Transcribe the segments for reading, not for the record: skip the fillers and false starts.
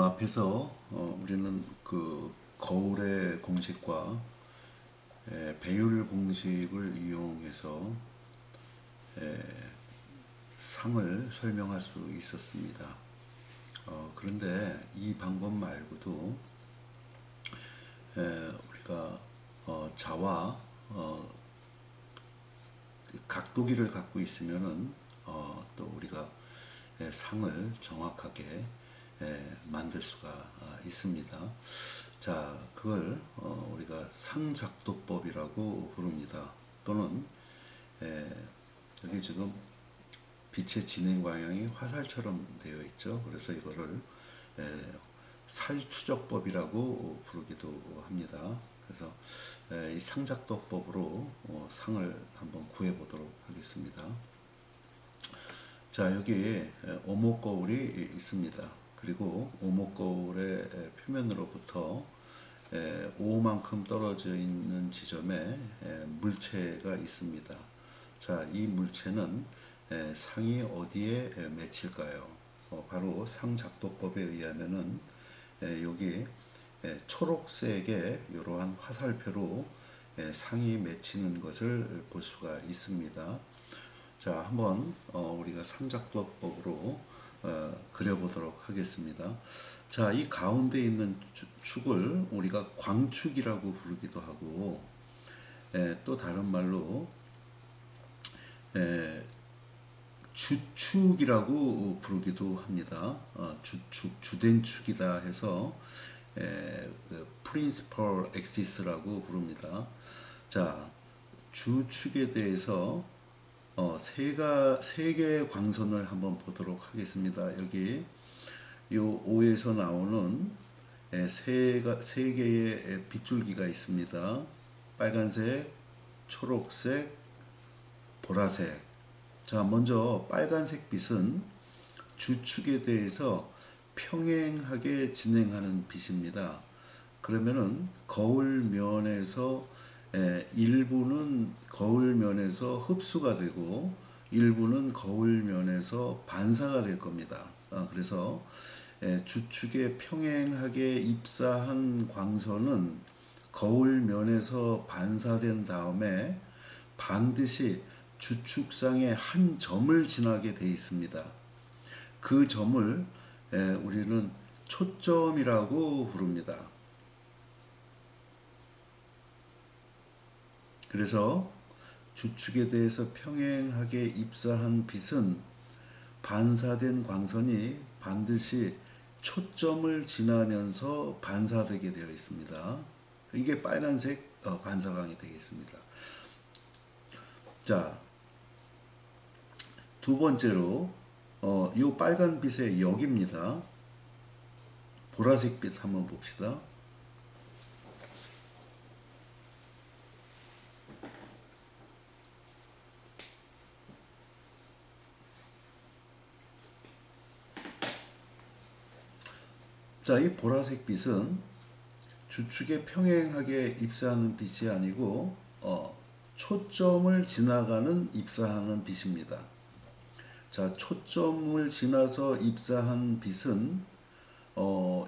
앞에서 우리는 그 거울의 공식과 배율 공식을 이용해서 상을 설명할 수 있었습니다. 그런데 이 방법 말고도 우리가 자와 각도기를 갖고 있으면은 또 우리가 상을 정확하게 만들 수가 있습니다. 자, 그걸 우리가 상작도법이라고 부릅니다. 또는 여기 지금 빛의 진행 방향이 화살처럼 되어 있죠. 그래서 이거를 살추적법이라고 부르기도 합니다. 그래서 이 상작도법으로 상을 한번 구해보도록 하겠습니다. 자, 여기 오목거울이 있습니다. 그리고 오목거울의 표면으로부터 5만큼 떨어져 있는 지점에 물체가 있습니다. 자, 이 물체는 상이 어디에 맺힐까요? 바로 상작도법에 의하면은 여기 초록색의 이러한 화살표로 상이 맺히는 것을 볼 수가 있습니다. 자, 한번 우리가 상작도법으로 그려보도록 하겠습니다. 자, 이 가운데 있는 축을 우리가 광축이라고 부르기도 하고 또 다른 말로 주축이라고 부르기도 합니다. 주축, 주된 축이다 해서 principal axis라고 부릅니다. 자, 주축에 대해서 세 개의 광선을 한번 보도록 하겠습니다. 여기 요 5에서 나오는 세 개의 빗줄기가 있습니다. 빨간색, 초록색, 보라색. 자, 먼저 빨간색 빛은 주축에 대해서 평행하게 진행하는 빛입니다. 그러면은 거울면에서 일부는 거울면에서 흡수가 되고 일부는 거울면에서 반사가 될 겁니다. 그래서 주축에 평행하게 입사한 광선은 거울면에서 반사된 다음에 반드시 주축상의 한 점을 지나게 되어 있습니다. 그 점을 우리는 초점이라고 부릅니다. 그래서 주축에 대해서 평행하게 입사한 빛은 반사된 광선이 반드시 초점을 지나면서 반사되게 되어 있습니다. 이게 빨간색 반사광이 되겠습니다. 자, 두 번째로 이 빨간 빛의 역입니다. 보라색 빛 한번 봅시다. 자, 이 보라색 빛은 주축에 평행하게 입사하는 빛이 아니고 초점을 지나가는 입사하는 빛입니다. 자, 초점을 지나서 입사한 빛은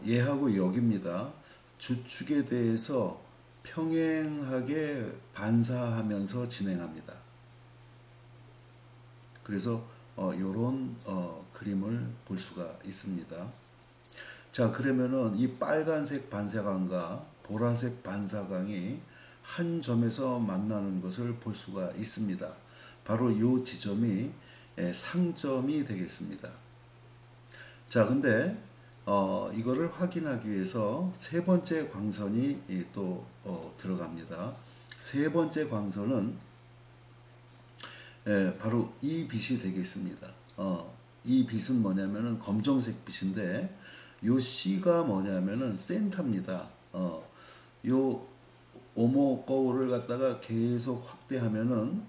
얘하고 여기입니다. 주축에 대해서 평행하게 반사하면서 진행합니다. 그래서 이런 그림을 볼 수가 있습니다. 자, 그러면은 이 빨간색 반사광과 보라색 반사광이 한 점에서 만나는 것을 볼 수가 있습니다. 바로 이 지점이 상점이 되겠습니다. 자, 근데 이거를 확인하기 위해서 세 번째 광선이 또 들어갑니다. 세 번째 광선은 바로 이 빛이 되겠습니다. 이 빛은 뭐냐면은 검정색 빛인데 요 C가 뭐냐면은 센터입니다. 요 오목 거울을 갖다가 계속 확대하면은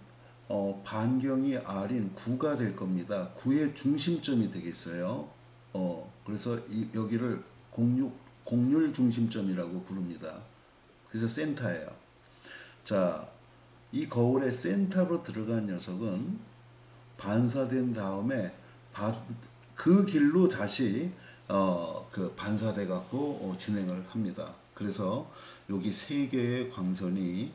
반경이 R인 9가 될 겁니다. 9의 중심점이 되겠어요. 그래서 여기를 공률 중심점이라고 부릅니다. 그래서 센터예요. 자, 이 거울의 센터로 들어간 녀석은 반사된 다음에 그 길로 다시 그 반사돼 갖고 진행을 합니다. 그래서 여기 세 개의 광선이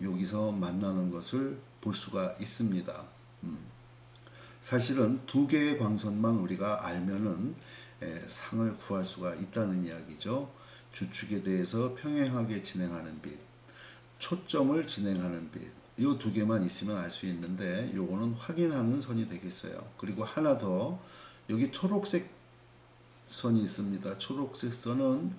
여기서 만나는 것을 볼 수가 있습니다. 사실은 두 개의 광선만 우리가 알면은 상을 구할 수가 있다는 이야기죠. 주축에 대해서 평행하게 진행하는 빛, 초점을 진행하는 빛, 이 두 개만 있으면 알 수 있는데 요거는 확인하는 선이 되겠어요. 그리고 하나 더, 여기 초록색 선이 있습니다. 초록색 선은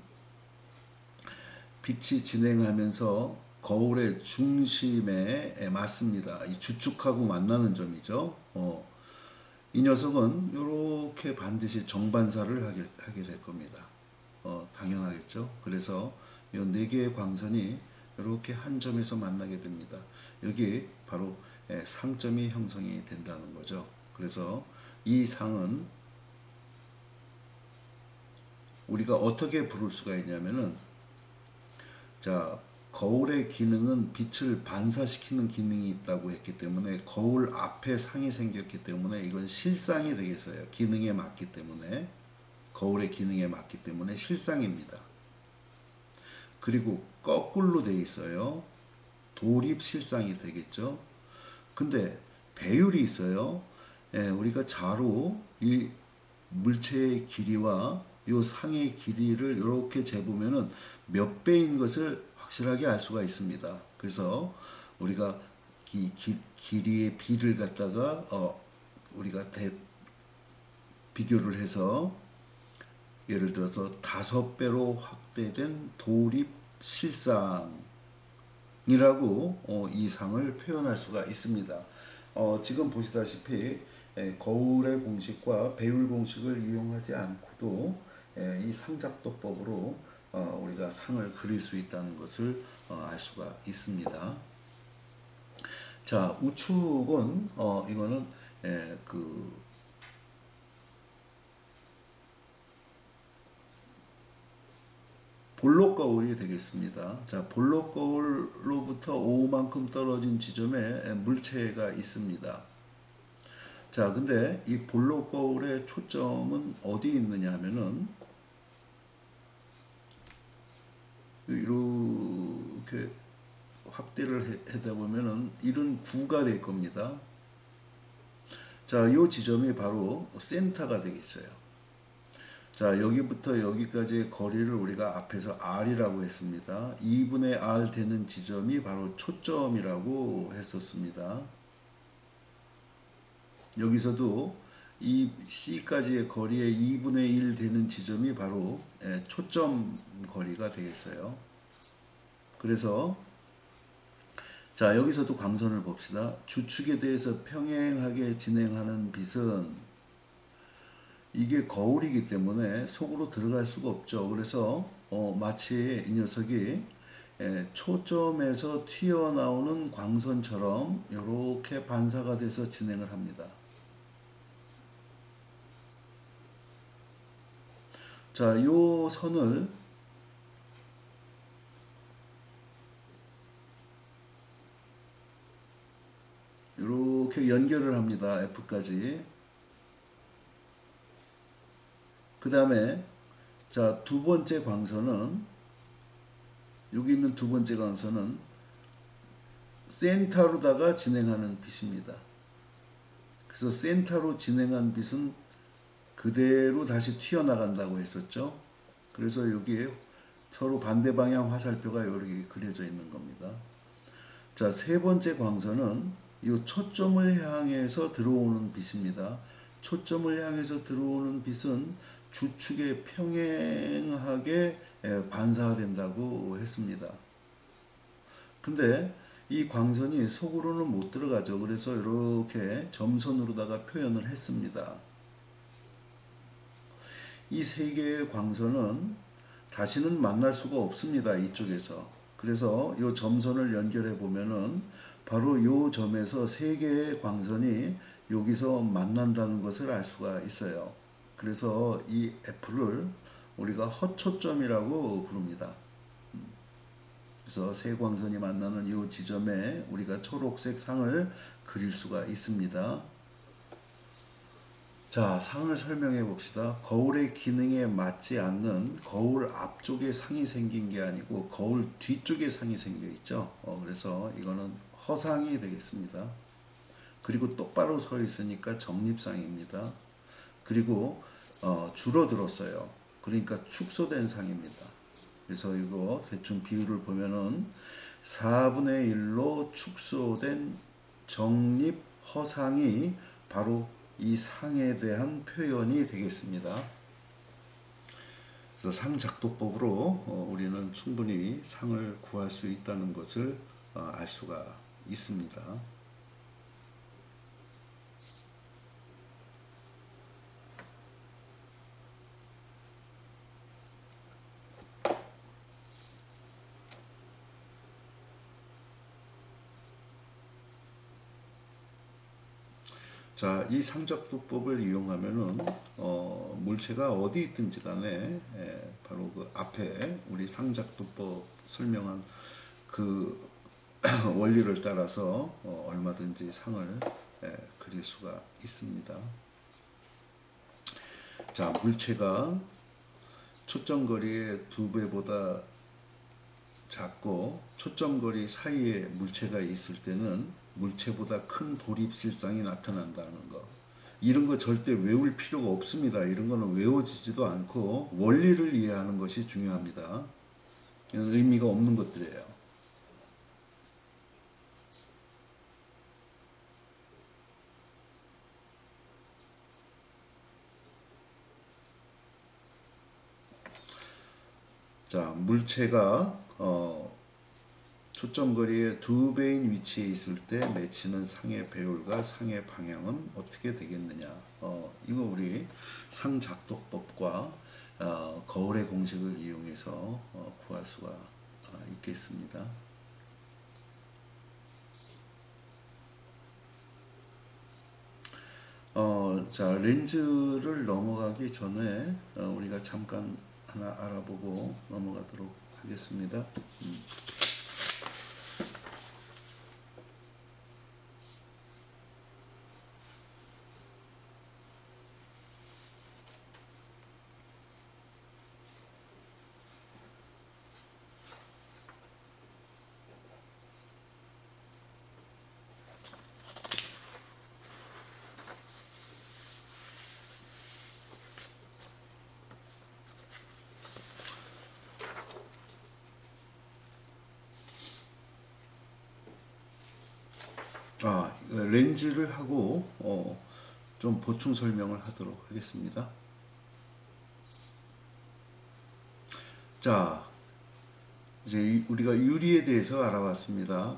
빛이 진행하면서 거울의 중심에 맞습니다. 이 주축하고 만나는 점이죠. 이 녀석은 이렇게 반드시 정반사를 하게 될 겁니다. 당연하겠죠. 그래서 이 네 개의 광선이 이렇게 한 점에서 만나게 됩니다. 여기 바로 상점이 형성이 된다는 거죠. 그래서 이 상은 우리가 어떻게 부를 수가 있냐면은, 자, 거울의 기능은 빛을 반사시키는 기능이 있다고 했기 때문에 거울 앞에 상이 생겼기 때문에 이건 실상이 되겠어요. 기능에 맞기 때문에, 거울의 기능에 맞기 때문에 실상입니다. 그리고 거꾸로 돼 있어요. 도립 실상이 되겠죠. 근데 배율이 있어요. 우리가 자로 이 물체의 길이와 이 상의 길이를 이렇게 재보면은 몇 배인 것을 확실하게 알 수가 있습니다. 그래서 우리가 길이의 비를 갖다가 우리가 비교를 해서 예를 들어서 5배로 확대된 도립 실상이라고 이 상을 표현할 수가 있습니다. 지금 보시다시피 거울의 공식과 배율 공식을 이용하지 않고도 이 상작도법으로 우리가 상을 그릴 수 있다는 것을 알 수가 있습니다. 자, 우측은 이거는 볼록 거울이 되겠습니다. 자, 볼록 거울로부터 O만큼 떨어진 지점에 물체가 있습니다. 자, 근데 이 볼록 거울의 초점은 어디 있느냐 하면은 이렇게 확대를 하다 보면은 이런 구가 될 겁니다. 자, 이 지점이 바로 센터가 되겠어요. 자, 여기부터 여기까지의 거리를 우리가 앞에서 R이라고 했습니다. 2분의 R 되는 지점이 바로 초점이라고 했었습니다. 여기서도 이 C까지의 거리의 2분의 1 되는 지점이 바로 초점 거리가 되겠어요. 그래서 자, 여기서도 광선을 봅시다. 주축에 대해서 평행하게 진행하는 빛은 이게 거울이기 때문에 속으로 들어갈 수가 없죠. 그래서 마치 이 녀석이 초점에서 튀어나오는 광선처럼 이렇게 반사가 돼서 진행을 합니다. 자, 요 선을 이렇게 연결을 합니다. F까지. 그 다음에 자, 두 번째 광선은, 여기 있는 두 번째 광선은 센터로다가 진행하는 빛입니다. 그래서 센터로 진행한 빛은 그대로 다시 튀어나간다고 했었죠. 그래서 여기에 서로 반대 방향 화살표가 이렇게 그려져 있는 겁니다. 자, 세 번째 광선은 이 초점을 향해서 들어오는 빛입니다. 초점을 향해서 들어오는 빛은 주축에 평행하게 반사된다고 했습니다. 근데 이 광선이 속으로는 못 들어가죠. 그래서 이렇게 점선으로다가 표현을 했습니다. 이 세 개의 광선은 다시는 만날 수가 없습니다. 이쪽에서. 그래서 이 점선을 연결해 보면은 바로 이 점에서 세 개의 광선이 여기서 만난다는 것을 알 수가 있어요. 그래서 이 F를 우리가 허초점이라고 부릅니다. 그래서 세 광선이 만나는 이 지점에 우리가 초록색 상을 그릴 수가 있습니다. 자, 상을 설명해 봅시다. 거울의 기능에 맞지 않는 거울 앞쪽에 상이 생긴 게 아니고 거울 뒤쪽에 상이 생겨 있죠. 그래서 이거는 허상이 되겠습니다. 그리고 똑바로 서 있으니까 정립상입니다. 그리고 줄어들었어요. 그러니까 축소된 상입니다. 그래서 이거 대충 비율을 보면은 4분의 1로 축소된 정립 허상이 바로 이 상에 대한 표현이 되겠습니다. 그래서 상작도법으로 우리는 충분히 상을 구할 수 있다는 것을 알 수가 있습니다. 자, 이 상작도법을 이용하면은 물체가 어디 있든지 간에 바로 그 앞에 우리 상작도법 설명한 그 원리를 따라서 얼마든지 상을 그릴 수가 있습니다. 자, 물체가 초점거리의 2배보다 작고 초점거리 사이에 물체가 있을 때는 물체보다 큰 돌입실상이 나타난다는 거. 이런 거 절대 외울 필요가 없습니다. 이런 거는 외워지지도 않고 원리를 이해하는 것이 중요합니다. 이런 의미가 없는 것들이에요. 자, 물체가 초점거리의 2배인 위치에 있을 때 맺히는 상의 배율과 상의 방향은 어떻게 되겠느냐. 이거 우리 상작도법과 거울의 공식을 이용해서 구할 수가 있겠습니다. 자, 렌즈를 넘어가기 전에 우리가 잠깐 하나 알아보고 넘어가도록 하겠습니다. 렌즈를 하고 좀 보충 설명을 하도록 하겠습니다. 자, 이제 우리가 유리에 대해서 알아봤습니다.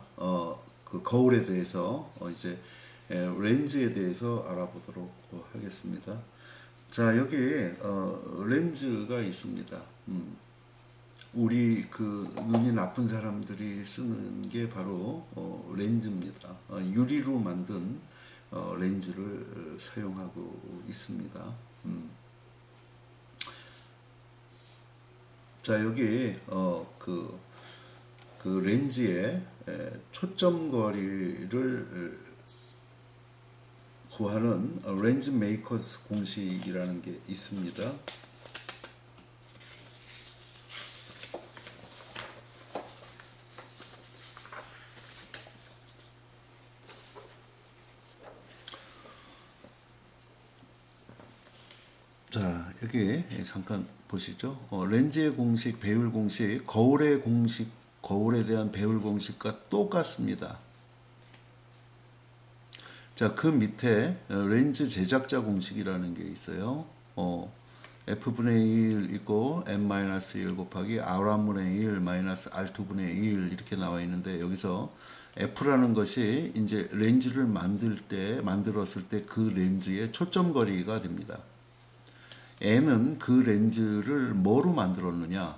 그 거울에 대해서 이제 렌즈에 대해서 알아보도록 하겠습니다. 자, 여기에 렌즈가 있습니다. 우리 그 눈이 나쁜 사람들이 쓰는 게 바로 렌즈입니다. 유리로 만든 렌즈를 사용하고 있습니다. 자, 여기 그 렌즈의 초점거리를 구하는 렌즈 메이커스 공식이라는 게 있습니다. 자, 여기 잠깐 보시죠. 렌즈의 공식, 배율 공식, 거울의 공식, 거울에 대한 배율 공식과 똑같습니다. 자, 그 밑에 렌즈 제작자 공식이라는 게 있어요. F분의 1 있고 M-1 곱하기 R1분의 1 마이너스 R2분의 1 이렇게 나와 있는데, 여기서 F라는 것이 이제 렌즈를 만들었을 때 그 렌즈의 초점거리가 됩니다. N은 그 렌즈를 뭐로 만들었느냐?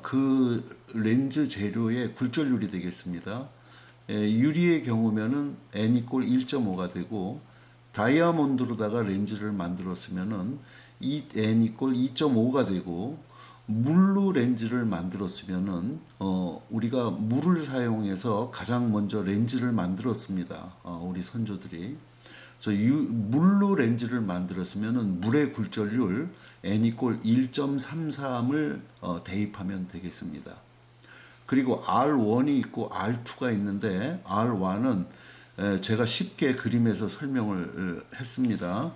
그 렌즈 재료의 굴절률이 되겠습니다. 유리의 경우면은 N 이꼴 1.5가 되고, 다이아몬드로다가 렌즈를 만들었으면은 이 N 이꼴 2.5가 되고, 물로 렌즈를 만들었으면은 우리가 물을 사용해서 가장 먼저 렌즈를 만들었습니다. 우리 선조들이. 물로 렌즈를 만들었으면은 물의 굴절률 n 이꼴 1.33을 대입하면 되겠습니다. 그리고 R1이 있고 R2가 있는데 R1은 제가 쉽게 그림에서 설명을 했습니다.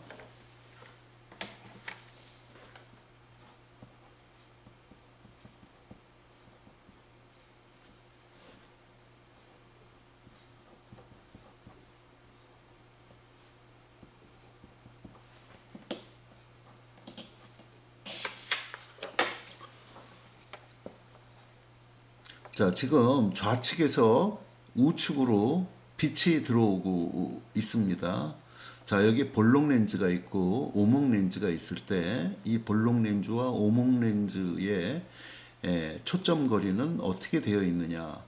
자, 지금 좌측에서 우측으로 빛이 들어오고 있습니다. 자, 여기 볼록 렌즈가 있고 오목 렌즈가 있을 때 이 볼록 렌즈와 오목 렌즈의 초점 거리는 어떻게 되어 있느냐.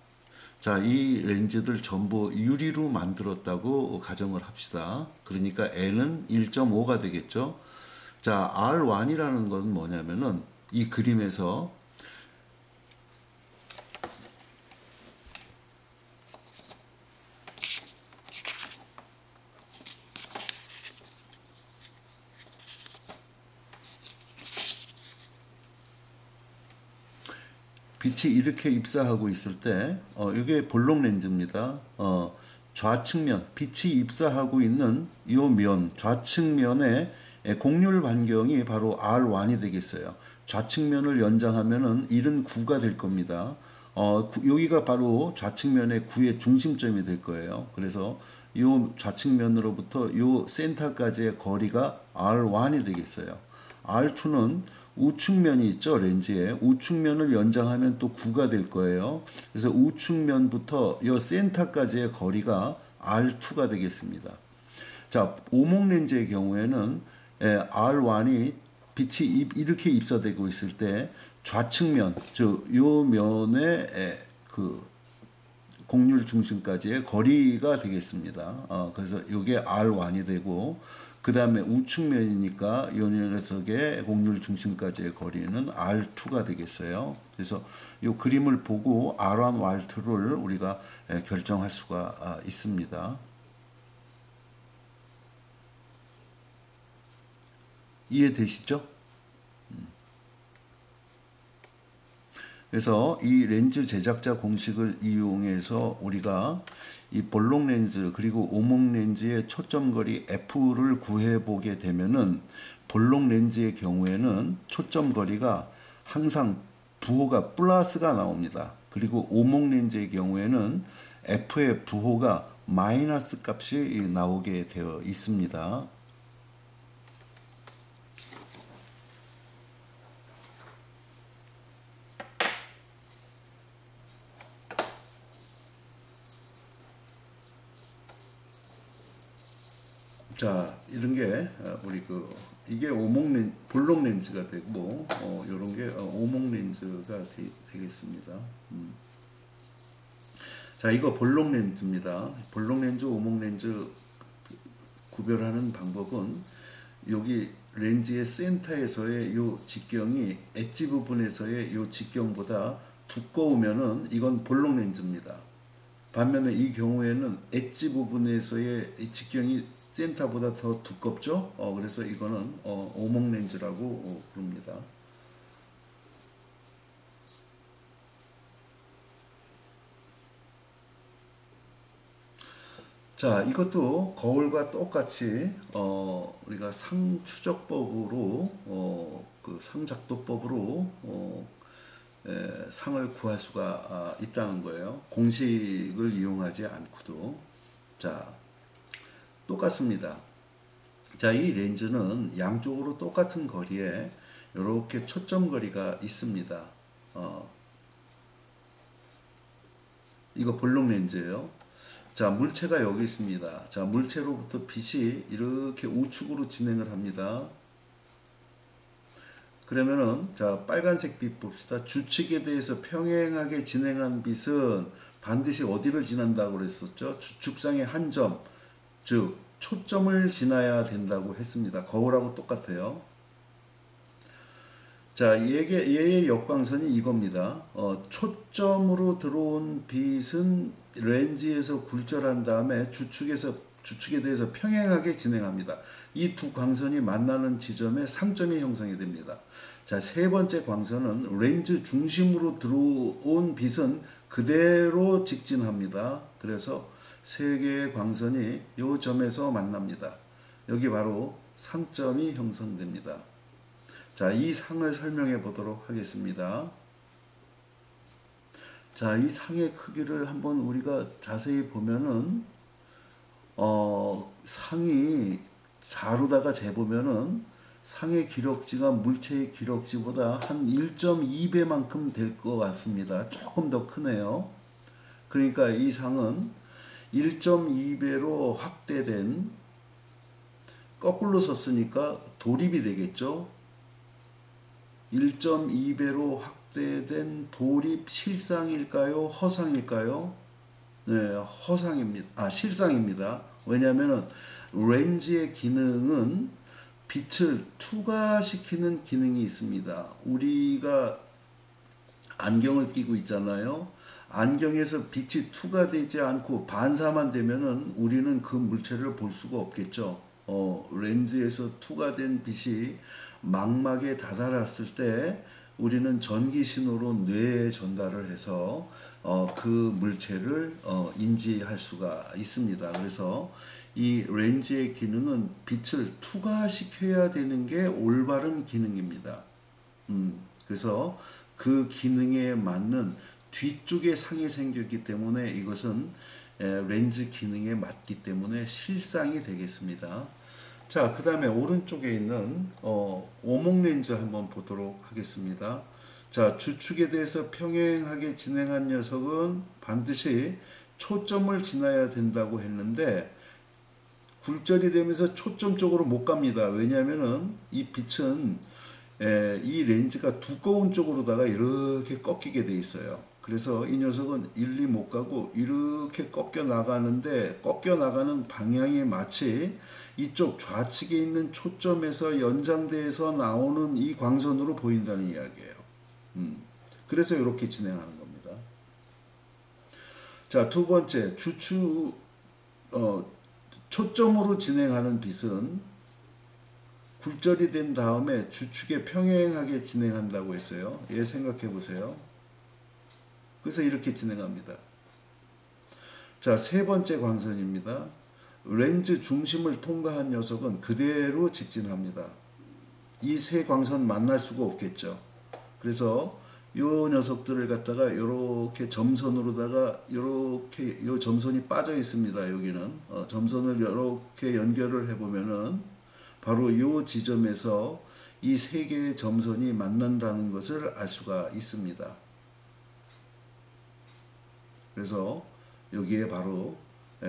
자, 이 렌즈들 전부 유리로 만들었다고 가정을 합시다. 그러니까 N은 1.5가 되겠죠. 자, R1이라는 건 뭐냐면은 이 그림에서 빛이 이렇게 입사하고 있을 때, 이게 볼록 렌즈입니다. 좌측면, 빛이 입사하고 있는 이 면, 좌측면의 곡률 반경이 바로 R1이 되겠어요. 좌측면을 연장하면은 79가 될 겁니다. 여기가 바로 좌측면의 9의 중심점이 될 거예요. 그래서 이 좌측면으로부터 이 센터까지의 거리가 R1이 되겠어요. R2는 우측면이 있죠, 렌즈에. 우측면을 연장하면 또 9가 될 거예요. 그래서 우측면부터 이 센터까지의 거리가 R2가 되겠습니다. 자, 오목 렌즈의 경우에는 R1이 빛이 이렇게 입사되고 있을 때 좌측면, 즉 요 면의 그 곡률 중심까지의 거리가 되겠습니다. 그래서 이게 R1이 되고, 그 다음에 우측면이니까 이 녀석의 곡률 중심까지의 거리는 R2가 되겠어요. 그래서 이 그림을 보고 R1, R2를 우리가 결정할 수가 있습니다. 이해되시죠? 그래서 이 렌즈 제작자 공식을 이용해서 우리가 이 볼록 렌즈 그리고 오목 렌즈의 초점거리 F를 구해보게 되면은 볼록 렌즈의 경우에는 초점거리가 항상 부호가 플러스가 나옵니다. 그리고 오목 렌즈의 경우에는 F의 부호가 마이너스 값이 나오게 되어 있습니다. 자, 이런 게 우리 이게 볼록 렌즈가 되고 이런 게 오목 렌즈가 되겠습니다. 자, 이거 볼록 렌즈입니다. 볼록 렌즈, 오목 렌즈 구별하는 방법은 여기 렌즈의 센터에서의 요 직경이 엣지 부분에서의 요 직경보다 두꺼우면은 이건 볼록 렌즈입니다. 반면에 이 경우에는 엣지 부분에서의 이 직경이 센터보다 더 두껍죠. 그래서 이거는 오목 렌즈라고 부릅니다. 자, 이것도 거울과 똑같이 우리가 상추적법으로 그 상작도법으로 상을 구할 수가 있다는 거예요. 공식을 이용하지 않고도. 자, 똑같습니다. 자, 이 렌즈는 양쪽으로 똑같은 거리에 이렇게 초점 거리가 있습니다. 이거 볼록 렌즈예요. 자, 물체가 여기 있습니다. 자, 물체로부터 빛이 이렇게 우측으로 진행을 합니다. 그러면은 자, 빨간색 빛 봅시다. 주측에 대해서 평행하게 진행한 빛은 반드시 어디를 지난다고 그랬었죠? 주축상의 한 점, 즉 초점을 지나야 된다고 했습니다. 거울하고 똑같아요. 자, 얘의 역광선이 이겁니다. 초점으로 들어온 빛은 렌즈에서 굴절한 다음에 주축에서 주축에 대해서 평행하게 진행합니다. 이 두 광선이 만나는 지점에 상점이 형성이 됩니다. 자, 세 번째 광선은 렌즈 중심으로 들어온 빛은 그대로 직진합니다. 그래서 세 개의 광선이 이 점에서 만납니다. 여기 바로 상점이 형성됩니다. 자, 이 상을 설명해 보도록 하겠습니다. 자, 이 상의 크기를 한번 우리가 자세히 보면은 상이 자루다가 재보면은 상의 기럭지가 물체의 기럭지보다 한 1.2배만큼 될 것 같습니다. 조금 더 크네요. 그러니까 이 상은 1.2배로 확대된, 거꾸로 섰으니까 도립이 되겠죠. 1.2배로 확대된 도립 실상일까요? 허상일까요? 네, 허상입니다. 실상입니다. 왜냐하면 렌즈의 기능은 빛을 투과시키는 기능이 있습니다. 우리가 안경을 끼고 있잖아요. 안경에서 빛이 투과되지 않고 반사만 되면은 우리는 그 물체를 볼 수가 없겠죠. 렌즈에서 투과된 빛이 망막에 다다랐을 때 우리는 전기 신호로 뇌에 전달을 해서 그 물체를 인지할 수가 있습니다. 그래서 이 렌즈의 기능은 빛을 투과시켜야 되는 게 올바른 기능입니다. 그래서 그 기능에 맞는 뒤쪽에 상이 생겼기 때문에 이것은 렌즈 기능에 맞기 때문에 실상이 되겠습니다. 자, 그 다음에 오른쪽에 있는 오목 렌즈 한번 보도록 하겠습니다. 자, 주축에 대해서 평행하게 진행한 녀석은 반드시 초점을 지나야 된다고 했는데 굴절이 되면서 초점 쪽으로 못 갑니다. 왜냐하면은 이 빛은 이 렌즈가 두꺼운 쪽으로다가 이렇게 꺾이게 돼 있어요. 그래서 이 녀석은 일리 못 가고 이렇게 꺾여 나가는데, 꺾여 나가는 방향이 마치 이쪽 좌측에 있는 초점에서 연장돼서 나오는 이 광선으로 보인다는 이야기예요. 그래서 이렇게 진행하는 겁니다. 자, 두 번째, 초점으로 진행하는 빛은 굴절이 된 다음에 주축에 평행하게 진행한다고 했어요. 얘 생각해 보세요. 그래서 이렇게 진행합니다. 자, 세 번째 광선입니다. 렌즈 중심을 통과한 녀석은 그대로 직진합니다. 이 세 광선 만날 수가 없겠죠. 그래서 요 녀석들을 갖다가 이렇게 점선으로다가 이렇게 요 점선이 빠져 있습니다. 여기는 점선을 이렇게 연결을 해보면은 바로 요 지점에서 이 세 개의 점선이 만난다는 것을 알 수가 있습니다. 그래서 여기에 바로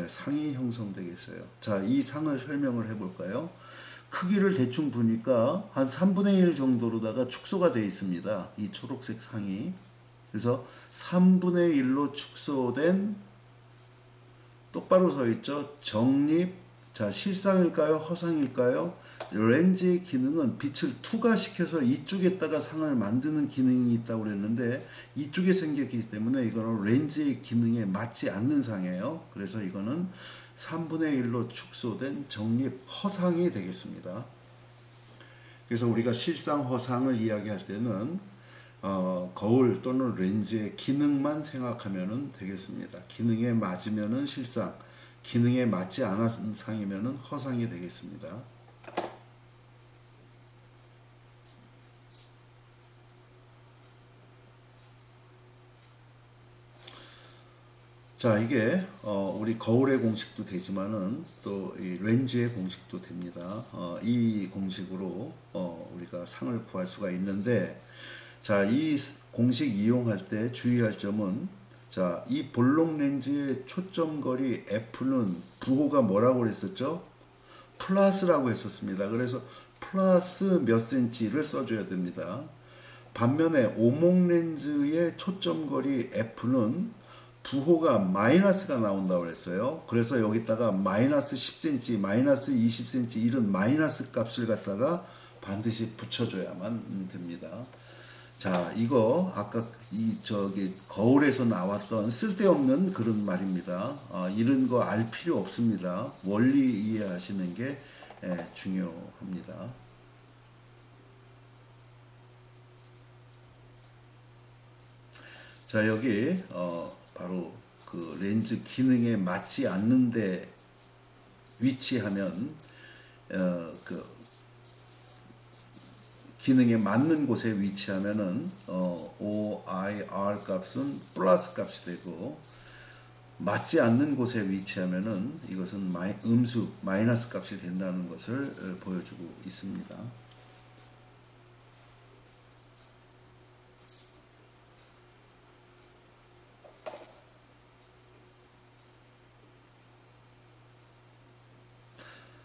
상이 형성되겠어요. 자, 이 상을 설명을 해볼까요? 크기를 대충 보니까 한 3분의 1 정도로다가 축소가 되어 있습니다. 이 초록색 상이. 그래서 3분의 1로 축소된, 똑바로 서 있죠. 정립. 자, 실상일까요? 허상일까요? 렌즈의 기능은 빛을 투과시켜서 이쪽에다가 상을 만드는 기능이 있다고 그랬는데 이쪽에 생겼기 때문에 이거는 렌즈의 기능에 맞지 않는 상이에요. 그래서 이거는 3분의 1로 축소된 정립 허상이 되겠습니다. 그래서 우리가 실상 허상을 이야기할 때는 거울 또는 렌즈의 기능만 생각하면 되겠습니다. 기능에 맞으면 실상, 기능에 맞지 않은 상이면 허상이 되겠습니다. 자, 이게 우리 거울의 공식도 되지만은 또 이 렌즈의 공식도 됩니다. 이 공식으로 우리가 상을 구할 수가 있는데, 자, 이 공식 이용할 때 주의할 점은, 자, 이 볼록 렌즈의 초점거리 F는 부호가 뭐라고 그랬었죠? 플러스라고 했었습니다. 그래서 플러스 몇 센치를 써줘야 됩니다. 반면에 오목 렌즈의 초점거리 F는 부호가 마이너스가 나온다고 그랬어요. 그래서 여기다가 마이너스 10cm, 마이너스 20cm 이런 마이너스 값을 갖다가 반드시 붙여줘야만 됩니다. 자, 이거 아까 이 저기 거울에서 나왔던 쓸데없는 그런 말입니다. 이런 거 알 필요 없습니다. 원리 이해하시는 게 중요합니다. 자, 여기 바로 그 렌즈 기능에 맞지 않는데 위치하면 그 기능에 맞는 곳에 위치하면은 OIR 값은 플러스 값이 되고 맞지 않는 곳에 위치하면은 이것은 음수 마이너스 값이 된다는 것을 보여주고 있습니다.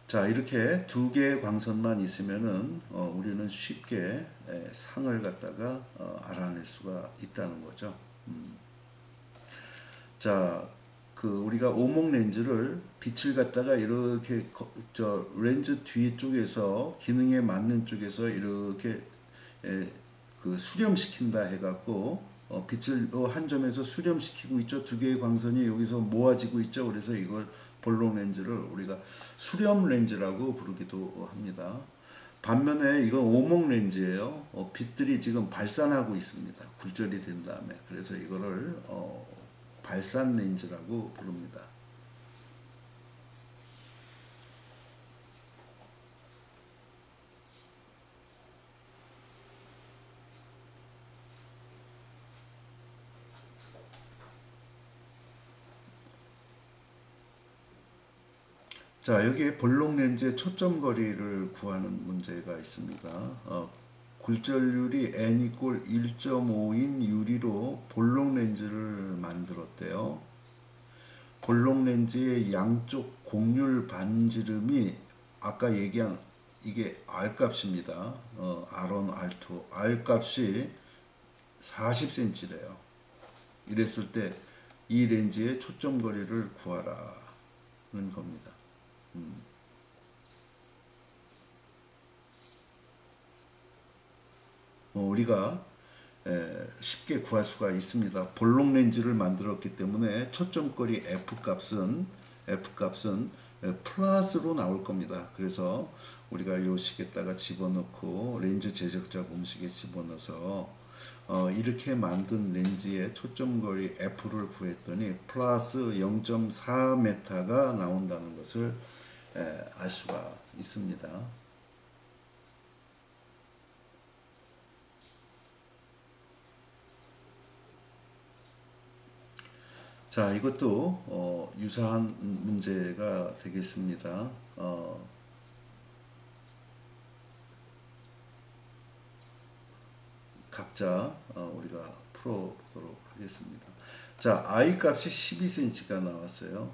자, 이렇게 두 개의 광선만 있으면은 우리는 쉽게 상을 갖다가 알아낼 수가 있다는 거죠. 자, 그 우리가 오목 렌즈를 빛을 갖다가 이렇게 저 렌즈 뒤쪽에서 기능에 맞는 쪽에서 이렇게 그 수렴시킨다 해갖고 빛을 한 점에서 수렴시키고 있죠. 두 개의 광선이 여기서 모아지고 있죠. 그래서 이걸 볼록 렌즈를 우리가 수렴 렌즈라고 부르기도 합니다. 반면에 이건 오목 렌즈예요. 빛들이 지금 발산하고 있습니다. 굴절이 된 다음에. 그래서 이거를 발산 렌즈라고 부릅니다. 자, 여기에 볼록 렌즈의 초점 거리를 구하는 문제가 있습니다. 굴절률이 n 이꼴 1.5인 유리로 볼록 렌즈를 만들었대요. 볼록 렌즈의 양쪽 곡률 반지름이 아까 얘기한 이게 R 값입니다. R1, R2, R 값이 40cm래요. 이랬을 때 이 렌즈의 초점 거리를 구하라는 겁니다. 우리가 쉽게 구할 수가 있습니다. 볼록 렌즈를 만들었기 때문에 초점거리 F 값은 플러스로 나올 겁니다. 그래서 우리가 이 식에다가 집어넣고 렌즈 제작자 공식에 집어넣어서 이렇게 만든 렌즈의 초점거리 F를 구했더니 플러스 0.4m가 나온다는 것을 알 수가 있습니다. 자, 이것도 유사한 문제가 되겠습니다. 각자 우리가 풀어보도록 하겠습니다. 자, I 값이 12cm가 나왔어요.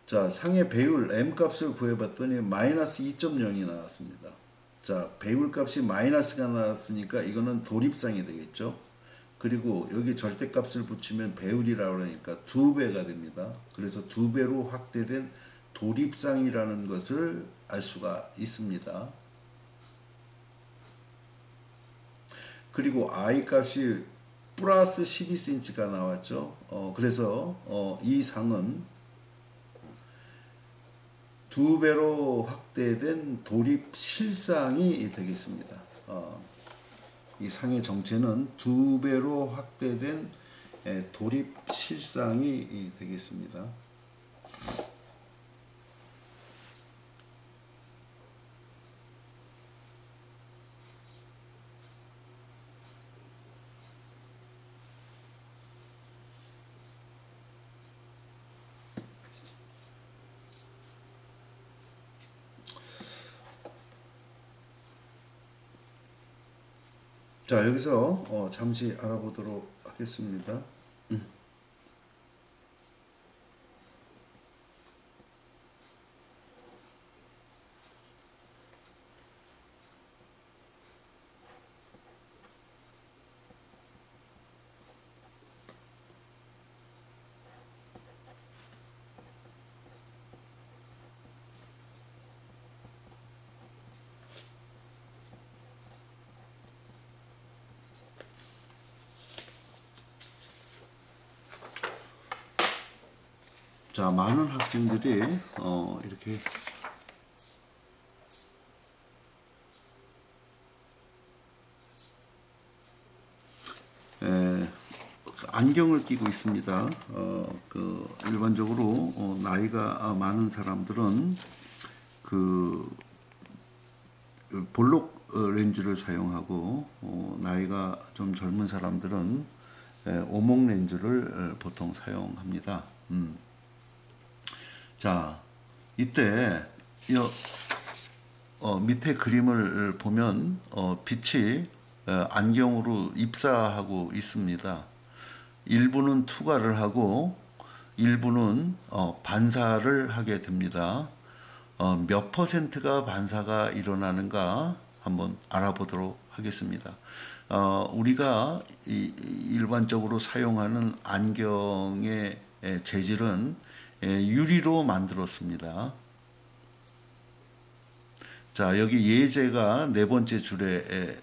자, 상의 배율 M 값을 구해봤더니 마이너스 2.0이 나왔습니다. 자, 배율 값이 마이너스가 나왔으니까 이거는 도립상이 되겠죠. 그리고 여기 절대값을 붙이면 배율이라고 그러니까 2배가 됩니다. 그래서 2배로 확대된 도립상이라는 것을 알 수가 있습니다. 그리고 I 값이 플러스 12cm가 나왔죠. 그래서 이 상은 2배로 확대된 도립 실상이 되겠습니다. 이 상의 정체는 2배로 확대된 도립 실상이 되겠습니다. 자, 여기서 잠시 알아보도록 하겠습니다. 자, 많은 학생들이 이렇게 안경을 끼고 있습니다. 일반적으로 나이가 많은 사람들은 그 볼록 렌즈를 사용하고 나이가 좀 젊은 사람들은 오목 렌즈를 보통 사용합니다. 자, 이때 밑에 그림을 보면 빛이 안경으로 입사하고 있습니다. 일부는 투과를 하고 일부는 반사를 하게 됩니다. 몇 퍼센트가 반사가 일어나는가 한번 알아보도록 하겠습니다. 우리가 일반적으로 사용하는 안경의 재질은 유리로 만들었습니다. 자, 여기 예제가 네 번째 줄에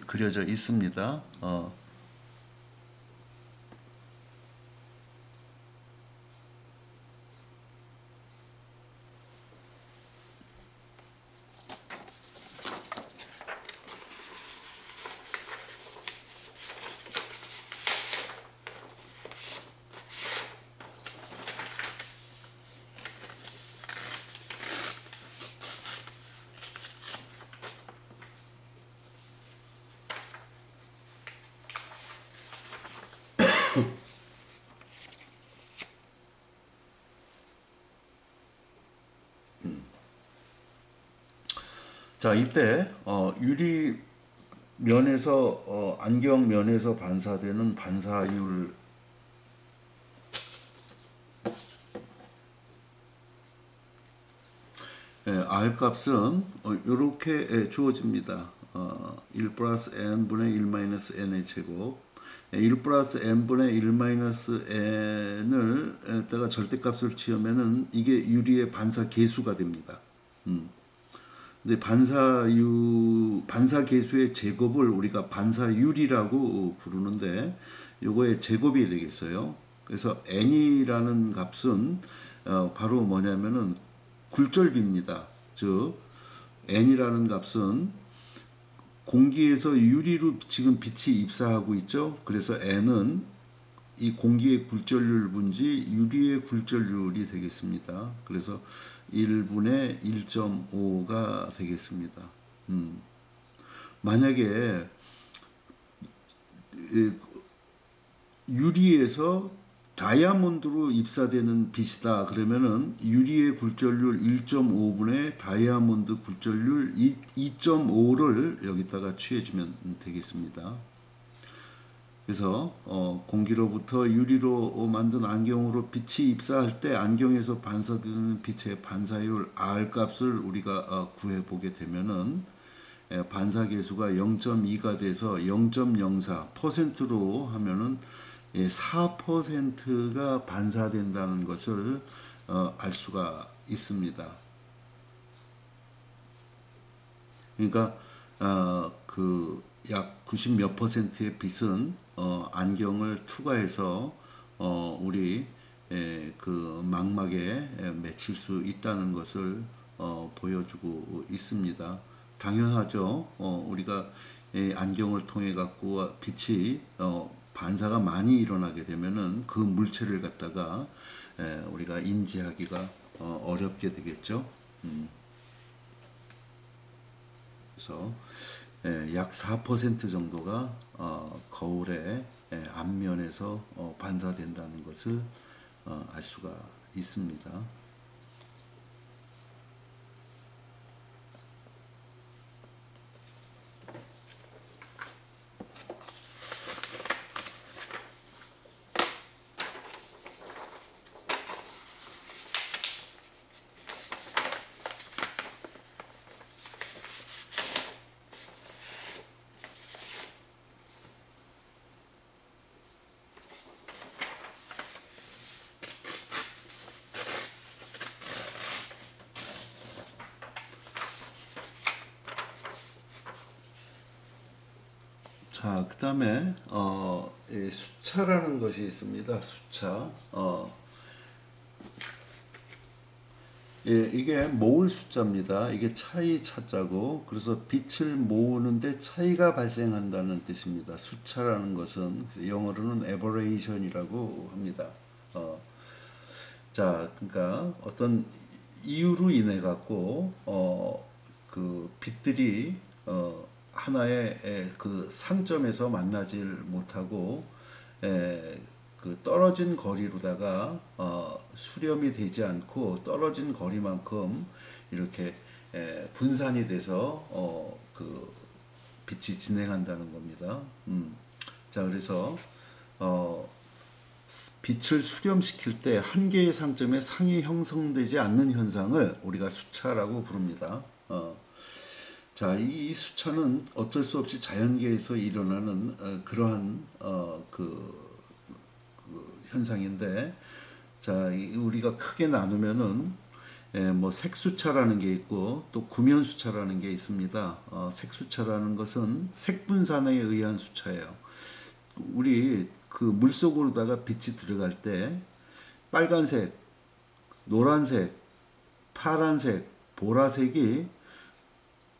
그려져 있습니다. 자, 이때 유리 면에서 안경 면에서 반사되는 반사율 R 값은 이렇게 주어집니다. 1 플러스 n분의 1 마이너스 n의 제곱 1 플러스 n분의 1 마이너스 n을 에다가 절대값을 취하면은 이게 유리의 반사 계수가 됩니다. 근데 반사 계수의 제곱을 우리가 반사율이라고 부르는데 요거의 제곱이 되겠어요. 그래서 n이라는 값은 바로 뭐냐면은 굴절비입니다. 즉 n이라는 값은 공기에서 유리로 지금 빛이 입사하고 있죠. 그래서 n은 이 공기의 굴절률 분지 유리의 굴절률이 되겠습니다. 그래서 1분의 1.5가 되겠습니다. 만약에 유리에서 다이아몬드로 입사되는 빛이다 그러면은 유리의 굴절률 1.5분의 다이아몬드 굴절률 2.5를 여기다가 취해주면 되겠습니다. 그래서 공기로부터 유리로 만든 안경으로 빛이 입사할 때 안경에서 반사되는 빛의 반사율 R 값을 우리가 구해 보게 되면은 반사 계수가 0.2가 돼서 0.04%로 하면은 4%가 반사된다는 것을 알 수가 있습니다. 그러니까 그 약 90 몇 퍼센트의 빛은 안경을 투과해서 우리 그 망막에 맺힐 수 있다는 것을 보여주고 있습니다. 당연하죠. 우리가 안경을 통해 갖고 빛이 반사가 많이 일어나게 되면은 그 물체를 갖다가 우리가 인지하기가 어렵게 되겠죠. 그래서 약 4% 정도가 거울의 앞면에서 반사된다는 것을 알 수가 있습니다. 자, 그 다음에 수차라는 것이 있습니다. 수차. 예, 이게 모을 숫자입니다. 이게 차이 차자고, 그래서 빛을 모으는데 차이가 발생한다는 뜻입니다. 숫자라는 것은 영어로는 aberration이라고 합니다. 어, 자, 그러니까 어떤 이유로 인해 갖고 그 빛들이 하나의 그 상점에서 만나질 못하고 그 떨어진 거리로다가 수렴이 되지 않고 떨어진 거리만큼 이렇게 분산이 돼서 그 빛이 진행한다는 겁니다. 자, 그래서 어, 빛을 수렴시킬 때 한 개의 상점에 상이 형성되지 않는 현상을 우리가 수차라고 부릅니다. 자, 이 수차는 어쩔 수 없이 자연계에서 일어나는 그러한 현상인데, 자, 우리가 크게 나누면은 뭐 색수차라는 게 있고 또 구면수차라는 게 있습니다. 색수차라는 것은 색분산에 의한 수차예요. 우리 그 물속으로다가 빛이 들어갈 때 빨간색, 노란색, 파란색, 보라색이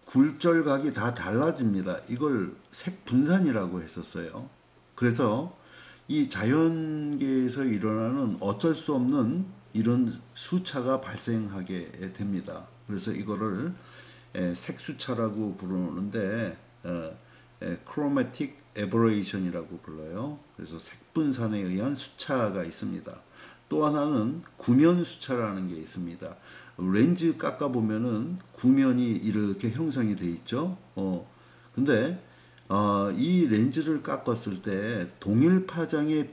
굴절각이 다 달라집니다. 이걸 색분산이라고 했었어요. 그래서 이 자연계에서 일어나는 어쩔 수 없는 이런 수차가 발생하게 됩니다. 그래서 이거를 색수차라고 부르는데 chromatic aberration이라고 불러요. 그래서 색분산에 의한 수차가 있습니다. 또 하나는 구면수차라는 게 있습니다. 렌즈 깎아 보면은 구면이 이렇게 형성이 돼 있죠. 근데 이 렌즈를 깎았을 때 동일 파장의